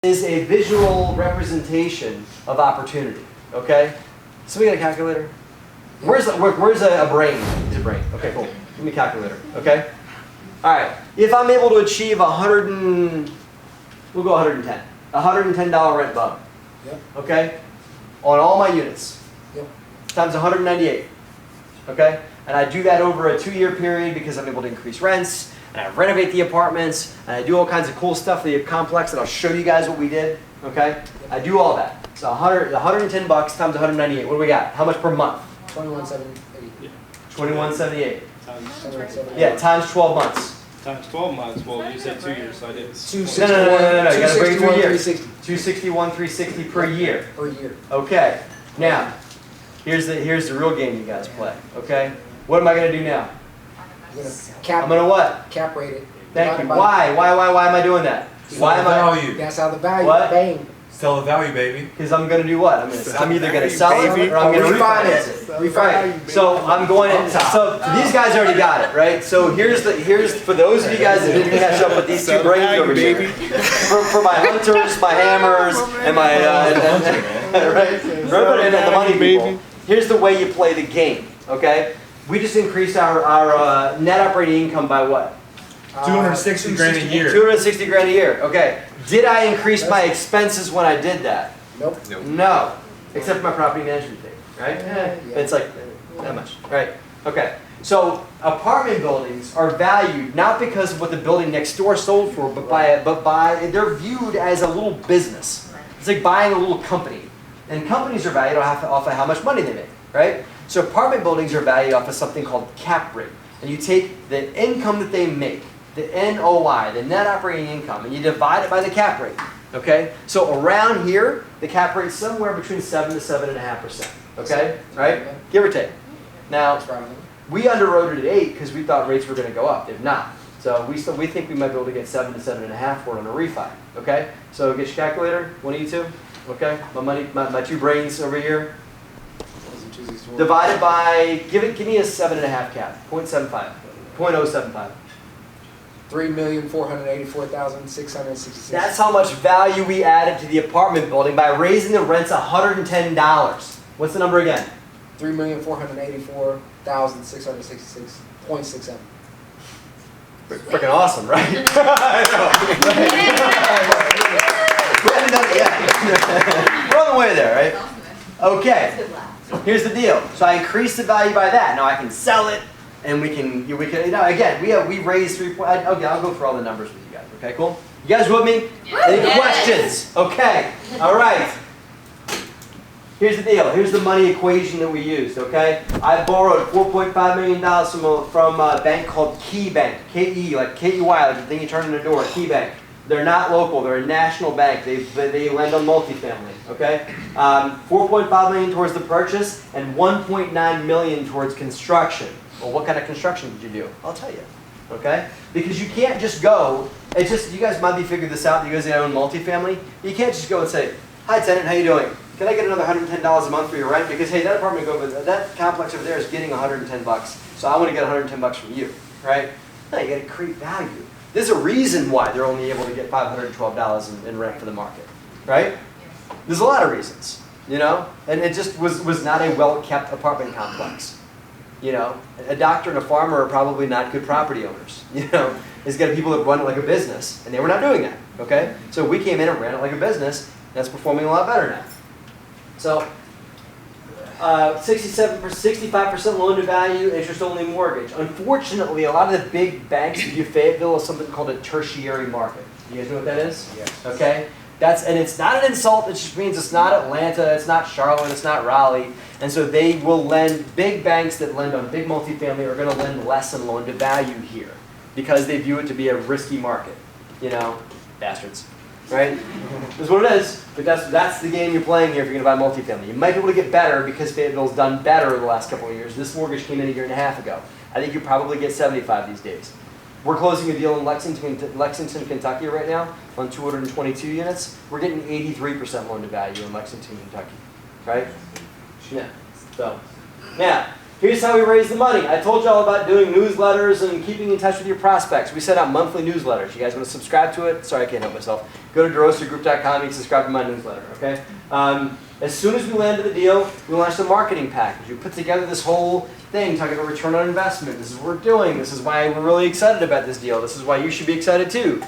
is a visual representation of opportunity. Okay? Somebody got a calculator? Where's a brain? Is a brain? Okay, cool. Give me a calculator. Okay? All right. If I'm able to achieve we'll go 110. $110 rent bump. Yep. Okay? On all my units. Yep. Times 198. Okay? And I do that over a 2-year period because I'm able to increase rents, and I renovate the apartments, and I do all kinds of cool stuff for the complex, and I'll show you guys what we did. Okay? I do all that. So 110 bucks times 198. What do we got? How much per month? $21.78. $21.78. Yeah, times 12 months. Times 12 months. Well, you said 2 years, so I did. No. You got to break it through years. 261, 261,360 per year. per year. Okay. Now, here's the real game you guys play. Okay. What am I going to do now? You're I'm going to what? cap rate it. Thank you. Why am I doing that? Why am I? Value. That's how the value. What? Bang. Sell the value, baby. Because I'm going to do what? I'm either going to sell it or I'm going to refinance it. Right. So I'm going to. So these guys already got it, right? So here's for those of you guys that didn't catch up with these two brains over here. For my hunters, my hammers, and my right. Remember, and the money people. Here's the way you play the game. Okay. We just increased our net operating income by what? 260 grand a year. 260 grand a year. Okay. Did I increase my expenses when I did that? Nope. No. Except for my property management fee, right? It's like that much, right? Okay. So apartment buildings are valued not because of what the building next door sold for, but by they're viewed as a little business. It's like buying a little company, and companies are valued off of how much money they make, right? So apartment buildings are valued off of something called cap rate, and you take the income that they make, the NOI, the net operating income, and you divide it by the cap rate. Okay? So around here, the cap rate's somewhere between 7 to 7.5%. Okay? Right? Give or take. Now, we underwrote it at 8 because we thought rates were going to go up. They're not. So we think we might be able to get 7 to 7.5 for it on a refi. Okay? So get your calculator, one of you two. Okay? My two brains over here. Divided by, give me a 7.5 cap. 0.75. 0.075. $3,484,666. That's how much value we added to the apartment building by raising the rents $110. What's the number again? $3,484,666.67. Freaking awesome, right? I know. We're on the way there, right? Okay. Here's the deal. So I increased the value by that. Now I can sell it. And we can again, we raised 3 point. Okay, I'll go through all the numbers with you guys. Okay, cool. You guys with me? Any questions? Okay. All right. Here's the deal. Here's the money equation that we used. Okay. I borrowed $4.5 million from a bank called Key Bank. K-E, like K-E-Y, like the thing you turn in the door. Key Bank. They're not local. They're a national bank. They lend on multifamily. Okay. 4.5 million towards the purchase and 1.9 million towards construction. Well, what kind of construction did you do? I'll tell you, okay? Because you can't just go, it's just, you guys might be figuring this out, you guys that own multifamily, you can't just go and say, hi tenant, how you doing? Can I get another $110 a month for your rent? Because hey, that complex over there is getting 110 bucks, so I want to get 110 bucks from you, right? No, you gotta create value. There's a reason why they're only able to get $512 in rent for the market, right? There's a lot of reasons, you know? And it just was not a well-kept apartment complex. You know, a doctor and a farmer are probably not good property owners. You know, it's got people that run it like a business, and they were not doing that. Okay, so we came in and ran it like a business. That's performing a lot better now. So, 65% loan to value, interest only mortgage. Unfortunately, a lot of the big banks that do Fayetteville is something called a tertiary market. You guys know what that is? Yes. Okay. And it's not an insult, it just means it's not Atlanta, it's not Charlotte, it's not Raleigh. And so they will lend, big banks that lend on big multifamily are going to lend less in loan to value here because they view it to be a risky market. You know, bastards, right? That's what it is, but that's the game you're playing here if you're going to buy multifamily. You might be able to get better because Fayetteville's done better the last couple of years. This mortgage came in a year and a half ago. I think you probably get 75 these days. We're closing a deal in Lexington, Kentucky right now on 222 units. We're getting 83% loan to value in Lexington, Kentucky, right? Yeah. So, now, Here's how we raise the money. I told you all about doing newsletters and keeping in touch with your prospects. We send out monthly newsletters. You guys want to subscribe to it? Sorry, I can't help myself. Go to DeRosaGroup.com. You can subscribe to my newsletter, okay? As soon as we landed the deal, we launched a marketing package. We put together this whole thing talking about return on investment. This is what we're doing. This is why we're really excited about this deal. This is why you should be excited too.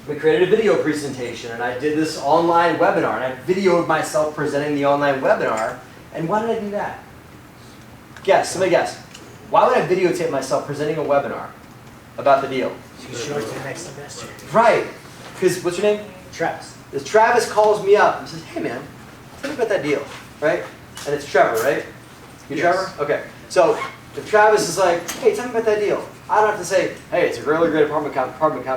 We created a video presentation, and I did this online webinar, and I videoed myself presenting the online webinar. And why did I do that? Guess, somebody guess. Why would I videotape myself presenting a webinar about the deal? You show it to the next investor. Right. Because, what's your name? Travis. If Travis calls me up and says, hey man, tell me about that deal, right? And it's Trevor, right? You Yes. Trevor? Okay. So if Travis is like, hey, tell me about that deal, I don't have to say, hey, it's a really great apartment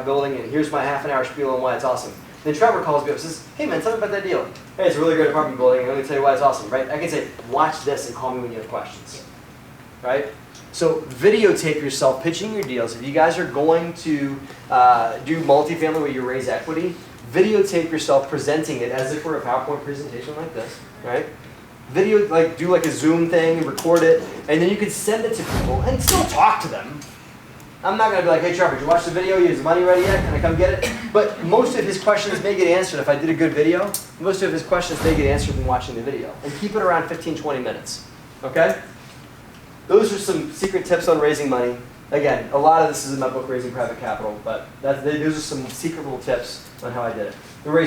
building, and here's my half-an-hour spiel on why it's awesome. Then Trevor calls me up and says, hey man, tell me about that deal. Hey, it's a really great apartment building, and let me tell you why it's awesome, right? I can say, watch this and call me when you have questions, right? So videotape yourself pitching your deals. If you guys are going to do multifamily where you raise equity, videotape yourself presenting it as if we're a PowerPoint presentation like this, right? Video, like do like a Zoom thing, record it, and then you can send it to people and still talk to them. I'm not gonna be like, hey Trevor, did you watch the video? Is the money ready yet? Can I come get it? But most of his questions may get answered if I did a good video. Most of his questions may get answered from watching the video. And keep it around 15, 20 minutes, okay? Those are some secret tips on raising money. Again, a lot of this is in my book, Raising Private Capital, but those are some secret little tips on how I did it.